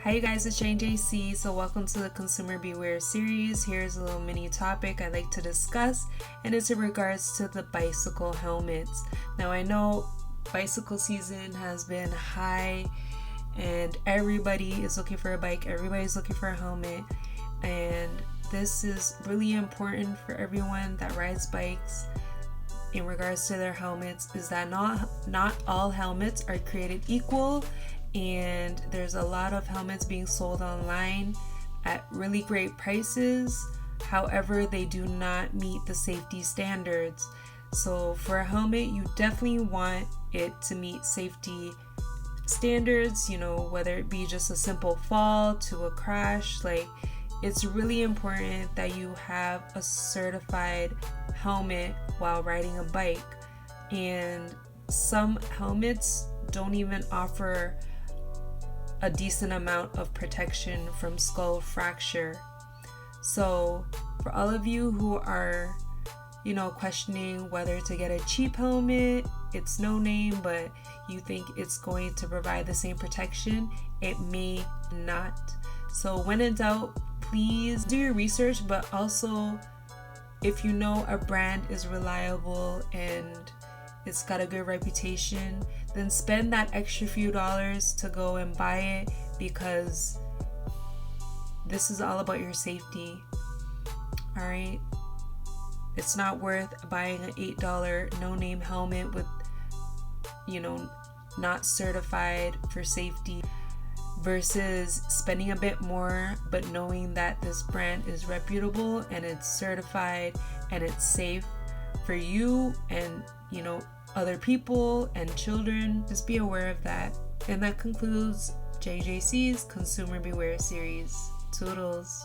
Hi you guys, it's JC. So welcome to the Consumer Beware series. Here's a little mini topic I'd like to discuss, and it's in regards to the bicycle helmets. Now I know bicycle season has been high and everybody is looking for a bike, everybody's looking for a helmet, and this is really important for everyone that rides bikes in regards to their helmets, is that not all helmets are created equal, and there's a lot of helmets being sold online at really great prices. However, they do not meet the safety standards. So for a helmet, you definitely want it to meet safety standards, whether it be just a simple fall to a crash. It's really important that you have a certified helmet while riding a bike. And some helmets don't even offer a decent amount of protection from skull fracture. So for all of you who are questioning whether to get a cheap helmet, it's no name, but you think it's going to provide the same protection, it may not. So when in doubt, please do your research, but also if you know a brand is reliable and it's got a good reputation, then spend that extra few dollars to go and buy it, because this is all about your safety. Alright? It's not worth buying an $8 no-name helmet with, not certified for safety, versus spending a bit more but knowing that this brand is reputable and it's certified and it's safe for you and other people and children. Just be aware of that. And that concludes JJC's Consumer Beware series. Toodles.